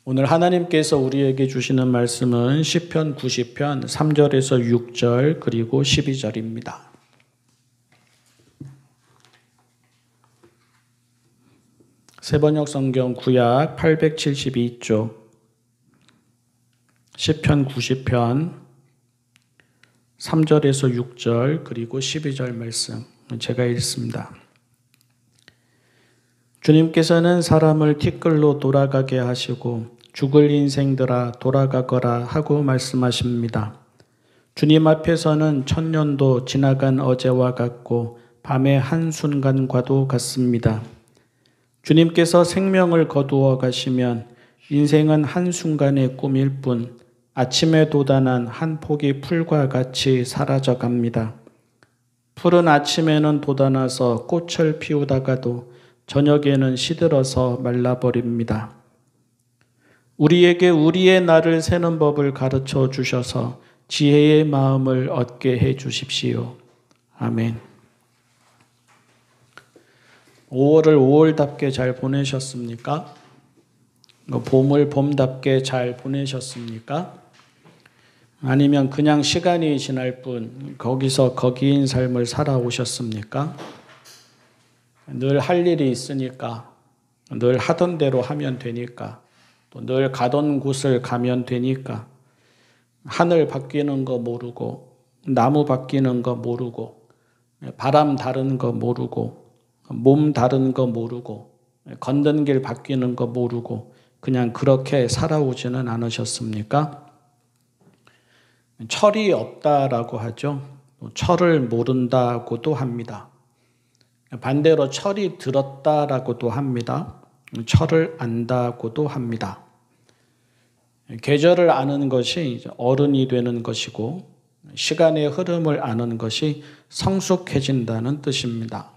오늘 하나님께서 우리에게 주시는 말씀은 시편 90편 3절에서 6절 그리고 12절입니다. 새번역 성경 구약 872쪽 시편 90편 3절에서 6절 그리고 12절 말씀 제가 읽습니다. 주님께서는 사람을 티끌로 돌아가게 하시고 죽을 인생들아 돌아가거라 하고 말씀하십니다. 주님 앞에서는 천년도 지나간 어제와 같고 밤의 한순간과도 같습니다. 주님께서 생명을 거두어 가시면 인생은 한순간의 꿈일 뿐 아침에 돋아난 한 포기 풀과 같이 사라져 갑니다. 풀은 아침에는 돋아나서 꽃을 피우다가도 저녁에는 시들어서 말라버립니다. 우리에게 우리의 날을 세는 법을 가르쳐 주셔서 지혜의 마음을 얻게 해 주십시오. 아멘. 5월을 5월답게 잘 보내셨습니까? 봄을 봄답게 잘 보내셨습니까? 아니면 그냥 시간이 지날 뿐 거기서 거기인 삶을 살아오셨습니까? 늘 할 일이 있으니까, 늘 하던 대로 하면 되니까, 또 늘 가던 곳을 가면 되니까, 하늘 바뀌는 거 모르고, 나무 바뀌는 거 모르고, 바람 다른 거 모르고, 몸 다른 거 모르고, 걷는 길 바뀌는 거 모르고, 그냥 그렇게 살아오지는 않으셨습니까? 철이 없다라고 하죠. 철을 모른다고도 합니다. 반대로 철이 들었다라고도 합니다. 철을 안다고도 합니다. 계절을 아는 것이 어른이 되는 것이고 시간의 흐름을 아는 것이 성숙해진다는 뜻입니다.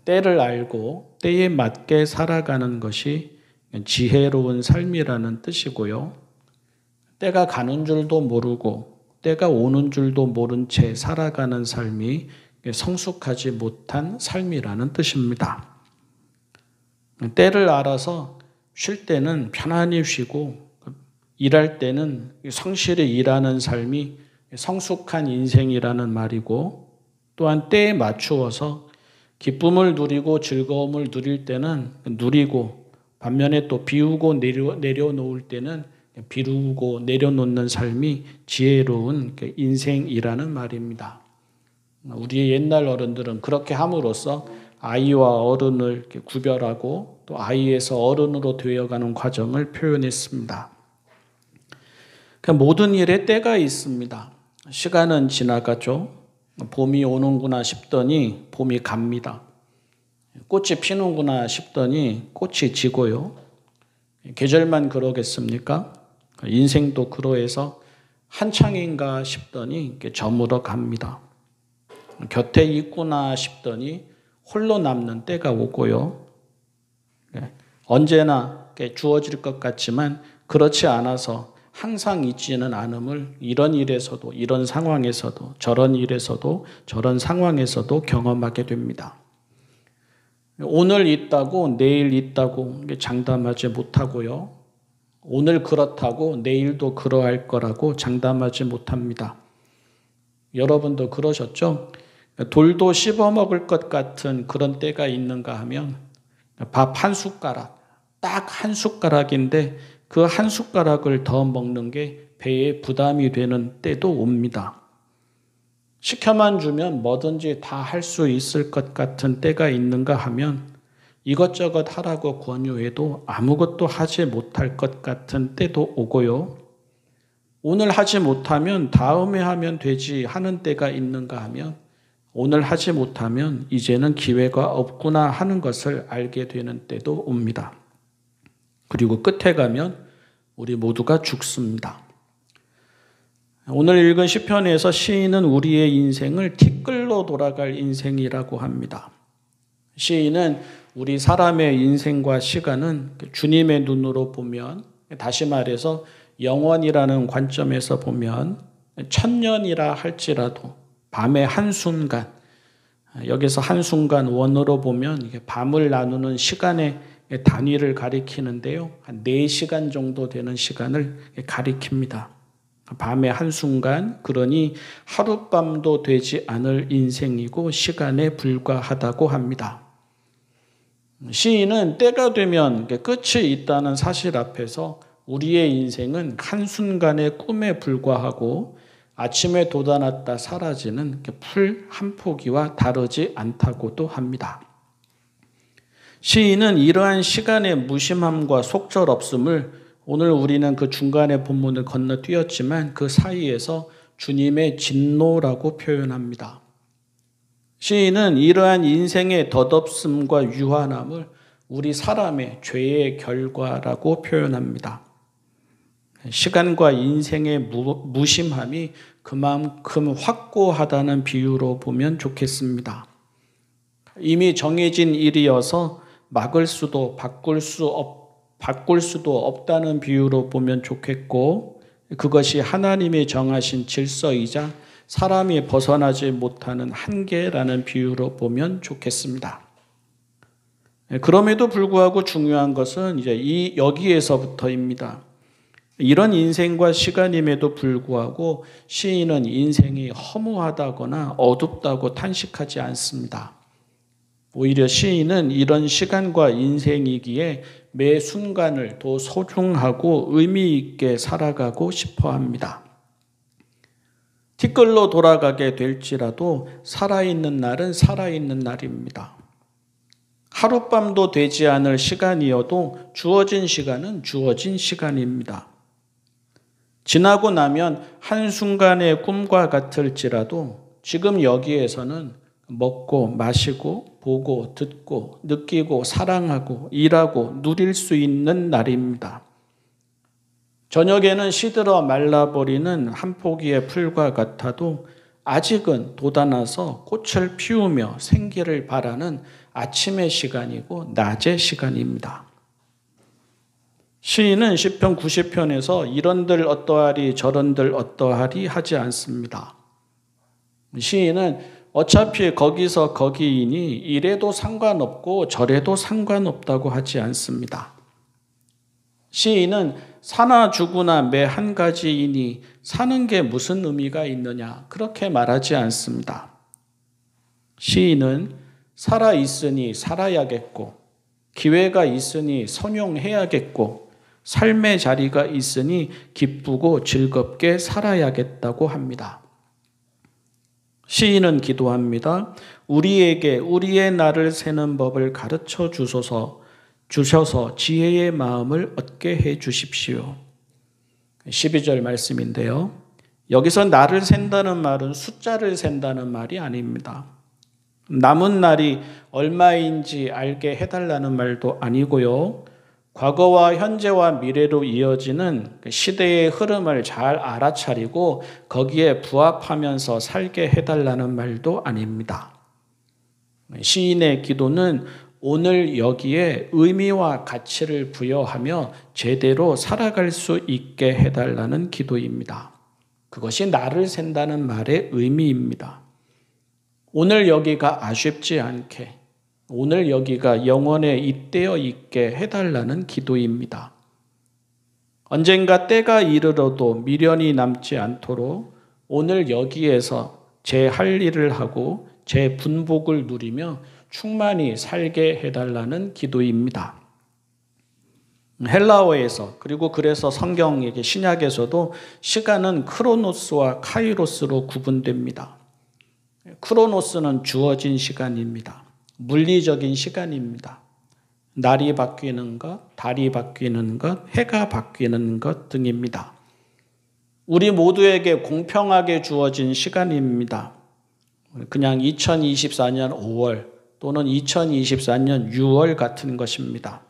때를 알고 때에 맞게 살아가는 것이 지혜로운 삶이라는 뜻이고요. 때가 가는 줄도 모르고 때가 오는 줄도 모른 채 살아가는 삶이 성숙하지 못한 삶이라는 뜻입니다. 때를 알아서 쉴 때는 편안히 쉬고 일할 때는 성실히 일하는 삶이 성숙한 인생이라는 말이고 또한 때에 맞추어서 기쁨을 누리고 즐거움을 누릴 때는 누리고 반면에 또 비우고 내려놓을 때는 비우고 내려놓는 삶이 지혜로운 인생이라는 말입니다. 우리의 옛날 어른들은 그렇게 함으로써 아이와 어른을 이렇게 구별하고 또 아이에서 어른으로 되어가는 과정을 표현했습니다. 그러니까 모든 일에 때가 있습니다. 시간은 지나가죠. 봄이 오는구나 싶더니 봄이 갑니다. 꽃이 피는구나 싶더니 꽃이 지고요. 계절만 그러겠습니까? 인생도 그러해서 한창인가 싶더니 저물어 갑니다. 곁에 있구나 싶더니 홀로 남는 때가 오고요. 언제나 주어질 것 같지만 그렇지 않아서 항상 있지는 않음을 이런 일에서도 이런 상황에서도 저런 일에서도 저런 상황에서도 경험하게 됩니다. 오늘 있다고 내일 있다고 장담하지 못하고요. 오늘 그렇다고 내일도 그러할 거라고 장담하지 못합니다. 여러분도 그러셨죠? 돌도 씹어먹을 것 같은 그런 때가 있는가 하면 밥 한 숟가락, 딱 한 숟가락인데 그 한 숟가락을 더 먹는 게 배에 부담이 되는 때도 옵니다. 시켜만 주면 뭐든지 다 할 수 있을 것 같은 때가 있는가 하면 이것저것 하라고 권유해도 아무것도 하지 못할 것 같은 때도 오고요. 오늘 하지 못하면 다음에 하면 되지 하는 때가 있는가 하면 오늘 하지 못하면 이제는 기회가 없구나 하는 것을 알게 되는 때도 옵니다. 그리고 끝에 가면 우리 모두가 죽습니다. 오늘 읽은 시편에서 시인은 우리의 인생을 티끌로 돌아갈 인생이라고 합니다. 시인은 우리 사람의 인생과 시간은 주님의 눈으로 보면, 다시 말해서 영원이라는 관점에서 보면 천년이라 할지라도 밤의 한순간, 여기서 한순간 원어로 보면 이게 밤을 나누는 시간의 단위를 가리키는데요. 한 4시간 정도 되는 시간을 가리킵니다. 밤의 한순간, 그러니 하룻밤도 되지 않을 인생이고 시간에 불과하다고 합니다. 시인은 때가 되면 끝이 있다는 사실 앞에서 우리의 인생은 한순간의 꿈에 불과하고 아침에 돋아났다 사라지는 풀 한 포기와 다르지 않다고도 합니다. 시인은 이러한 시간의 무심함과 속절없음을 오늘 우리는 그 중간의 본문을 건너뛰었지만 그 사이에서 주님의 진노라고 표현합니다. 시인은 이러한 인생의 덧없음과 유한함을 우리 사람의 죄의 결과라고 표현합니다. 시간과 인생의 무심함이 그만큼 확고하다는 비유로 보면 좋겠습니다. 이미 정해진 일이어서 막을 수도 바꿀 수도 없다는 비유로 보면 좋겠고, 그것이 하나님이 정하신 질서이자 사람이 벗어나지 못하는 한계라는 비유로 보면 좋겠습니다. 그럼에도 불구하고 중요한 것은 이제 여기에서부터입니다. 이런 인생과 시간임에도 불구하고 시인은 인생이 허무하다거나 어둡다고 탄식하지 않습니다. 오히려 시인은 이런 시간과 인생이기에 매 순간을 더 소중하고 의미 있게 살아가고 싶어 합니다. 티끌로 돌아가게 될지라도 살아있는 날은 살아있는 날입니다. 하룻밤도 되지 않을 시간이어도 주어진 시간은 주어진 시간입니다. 지나고 나면 한순간의 꿈과 같을지라도 지금 여기에서는 먹고 마시고 보고 듣고 느끼고 사랑하고 일하고 누릴 수 있는 날입니다. 저녁에는 시들어 말라버리는 한 포기의 풀과 같아도 아직은 돋아나서 꽃을 피우며 생기를 바라는 아침의 시간이고 낮의 시간입니다. 시인은 시편 90편에서 이런들 어떠하리 저런들 어떠하리 하지 않습니다. 시인은 어차피 거기서 거기이니 이래도 상관없고 저래도 상관없다고 하지 않습니다. 시인은 사나 죽으나 매 한 가지이니 사는 게 무슨 의미가 있느냐 그렇게 말하지 않습니다. 시인은 살아있으니 살아야겠고 기회가 있으니 선용해야겠고 삶의 자리가 있으니 기쁘고 즐겁게 살아야겠다고 합니다. 시인은 기도합니다. 우리에게 우리의 날을 세는 법을 가르쳐 주셔서 지혜의 마음을 얻게 해 주십시오. 12절 말씀인데요. 여기서 날을 센다는 말은 숫자를 센다는 말이 아닙니다. 남은 날이 얼마인지 알게 해달라는 말도 아니고요. 과거와 현재와 미래로 이어지는 시대의 흐름을 잘 알아차리고 거기에 부합하면서 살게 해달라는 말도 아닙니다. 시인의 기도는 오늘 여기에 의미와 가치를 부여하며 제대로 살아갈 수 있게 해달라는 기도입니다. 그것이 나를 센다는 말의 의미입니다. 오늘 여기가 아쉽지 않게, 오늘 여기가 영원에 잇대어 있게 해달라는 기도입니다. 언젠가 때가 이르러도 미련이 남지 않도록 오늘 여기에서 제 할 일을 하고 제 분복을 누리며 충만히 살게 해달라는 기도입니다. 헬라어에서 그리고 그래서 성경에게 신약에서도 시간은 크로노스와 카이로스로 구분됩니다. 크로노스는 주어진 시간입니다. 물리적인 시간입니다. 날이 바뀌는 것, 달이 바뀌는 것, 해가 바뀌는 것 등입니다. 우리 모두에게 공평하게 주어진 시간입니다. 그냥 2024년 5월 또는 2024년 6월 같은 것입니다.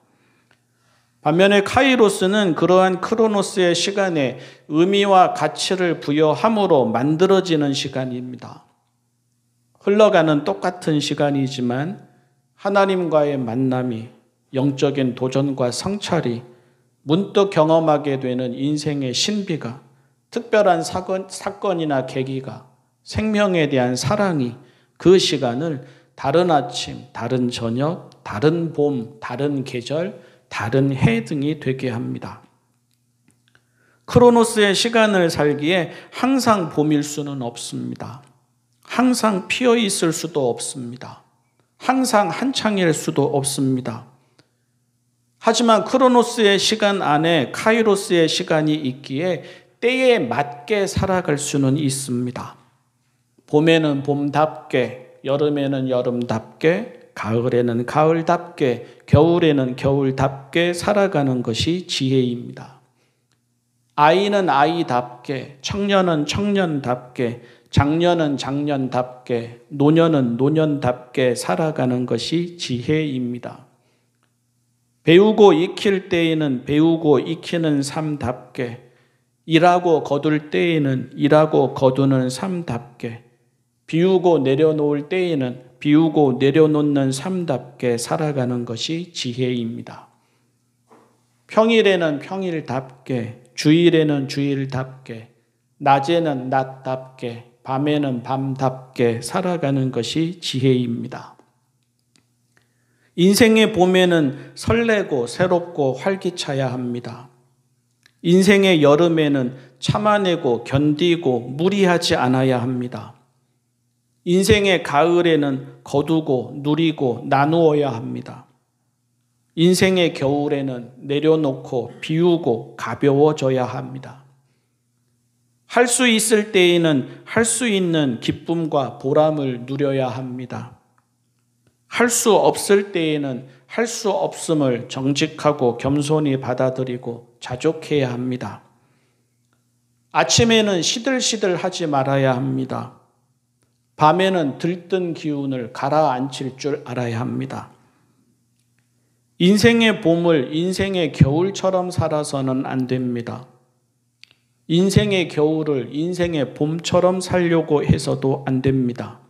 반면에 카이로스는 그러한 크로노스의 시간에 의미와 가치를 부여함으로 만들어지는 시간입니다. 흘러가는 똑같은 시간이지만 하나님과의 만남이, 영적인 도전과 성찰이, 문득 경험하게 되는 인생의 신비가, 특별한 사건이나 계기가, 생명에 대한 사랑이 그 시간을 다른 아침, 다른 저녁, 다른 봄, 다른 계절, 다른 해 등이 되게 합니다. 크로노스의 시간을 살기에 항상 봄일 수는 없습니다. 항상 피어 있을 수도 없습니다. 항상 한창일 수도 없습니다. 하지만 크로노스의 시간 안에 카이로스의 시간이 있기에 때에 맞게 살아갈 수는 있습니다. 봄에는 봄답게, 여름에는 여름답게, 가을에는 가을답게, 겨울에는 겨울답게 살아가는 것이 지혜입니다. 아이는 아이답게, 청년은 청년답게, 장년은 장년답게, 노년은 노년답게 살아가는 것이 지혜입니다. 배우고 익힐 때에는 배우고 익히는 삶답게, 일하고 거둘 때에는 일하고 거두는 삶답게, 비우고 내려놓을 때에는 비우고 내려놓는 삶답게 살아가는 것이 지혜입니다. 평일에는 평일답게, 주일에는 주일답게, 낮에는 낮답게, 밤에는 밤답게 살아가는 것이 지혜입니다. 인생의 봄에는 설레고 새롭고 활기차야 합니다. 인생의 여름에는 참아내고 견디고 무리하지 않아야 합니다. 인생의 가을에는 거두고 누리고 나누어야 합니다. 인생의 겨울에는 내려놓고 비우고 가벼워져야 합니다. 할 수 있을 때에는 할 수 있는 기쁨과 보람을 누려야 합니다. 할 수 없을 때에는 할 수 없음을 정직하고 겸손히 받아들이고 자족해야 합니다. 아침에는 시들시들하지 말아야 합니다. 밤에는 들뜬 기운을 가라앉힐 줄 알아야 합니다. 인생의 봄을 인생의 겨울처럼 살아서는 안 됩니다. 인생의 겨울을 인생의 봄처럼 살려고 해서도 안 됩니다.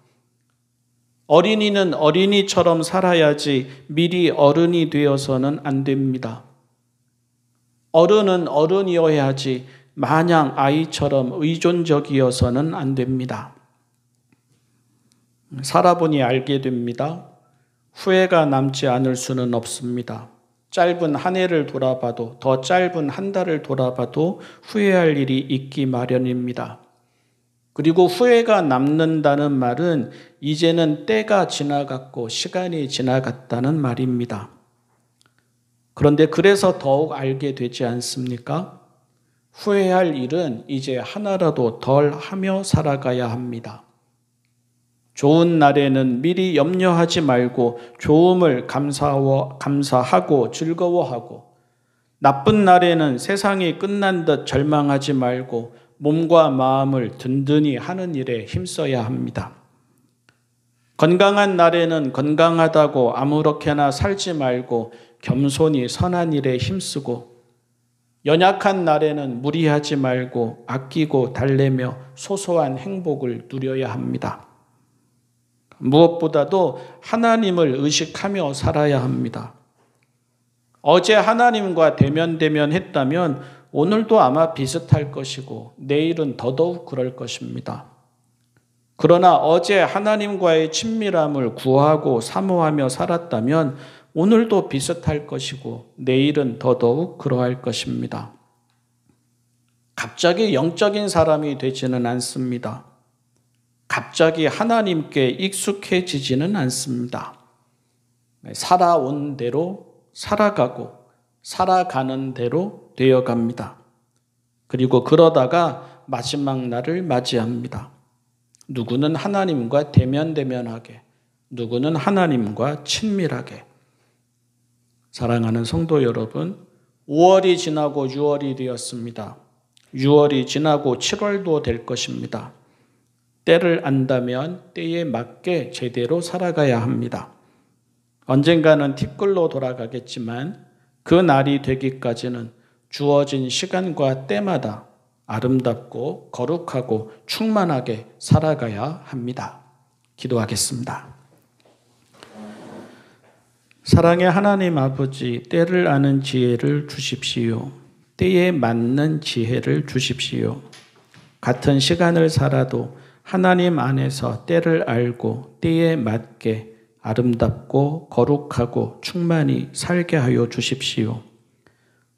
어린이는 어린이처럼 살아야지 미리 어른이 되어서는 안 됩니다. 어른은 어른이어야지 마냥 아이처럼 의존적이어서는 안 됩니다. 살아보니 알게 됩니다. 후회가 남지 않을 수는 없습니다. 짧은 한 해를 돌아봐도 더 짧은 한 달을 돌아봐도 후회할 일이 있기 마련입니다. 그리고 후회가 남는다는 말은 이제는 때가 지나갔고 시간이 지나갔다는 말입니다. 그런데 그래서 더욱 알게 되지 않습니까? 후회할 일은 이제 하나라도 덜 하며 살아가야 합니다. 좋은 날에는 미리 염려하지 말고 좋음을 감사하고 즐거워하고, 나쁜 날에는 세상이 끝난 듯 절망하지 말고 몸과 마음을 든든히 하는 일에 힘써야 합니다. 건강한 날에는 건강하다고 아무렇게나 살지 말고 겸손히 선한 일에 힘쓰고, 연약한 날에는 무리하지 말고 아끼고 달래며 소소한 행복을 누려야 합니다. 무엇보다도 하나님을 의식하며 살아야 합니다. 어제 하나님과 대면했다면 오늘도 아마 비슷할 것이고 내일은 더더욱 그럴 것입니다. 그러나 어제 하나님과의 친밀함을 구하고 사모하며 살았다면 오늘도 비슷할 것이고 내일은 더더욱 그러할 것입니다. 갑자기 영적인 사람이 되지는 않습니다. 갑자기 하나님께 익숙해지지는 않습니다. 살아온 대로 살아가고 살아가는 대로 되어갑니다. 그리고 그러다가 마지막 날을 맞이합니다. 누구는 하나님과 대면하게, 누구는 하나님과 친밀하게. 사랑하는 성도 여러분, 5월이 지나고 6월이 되었습니다. 6월이 지나고 7월도 될 것입니다. 때를 안다면 때에 맞게 제대로 살아가야 합니다. 언젠가는 티끌로 돌아가겠지만 그 날이 되기까지는 주어진 시간과 때마다 아름답고 거룩하고 충만하게 살아가야 합니다. 기도하겠습니다. 사랑의 하나님 아버지, 때를 아는 지혜를 주십시오. 때에 맞는 지혜를 주십시오. 같은 시간을 살아도 하나님 안에서 때를 알고 때에 맞게 아름답고 거룩하고 충만히 살게 하여 주십시오.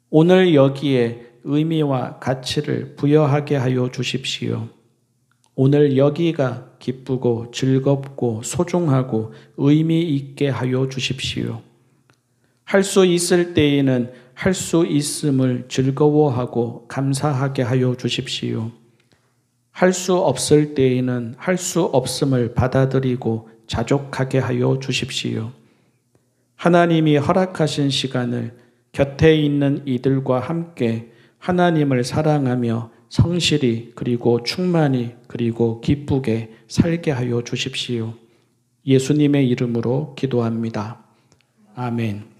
오늘 여기에 의미와 가치를 부여하게 하여 주십시오. 오늘 여기가 기쁘고 즐겁고 소중하고 의미 있게 하여 주십시오. 할 수 있을 때에는 할 수 있음을 즐거워하고 감사하게 하여 주십시오. 할 수 없을 때에는 할 수 없음을 받아들이고 자족하게 하여 주십시오. 하나님이 허락하신 시간을 곁에 있는 이들과 함께 하나님을 사랑하며 성실히 그리고 충만히 그리고 기쁘게 살게 하여 주십시오. 예수님의 이름으로 기도합니다. 아멘.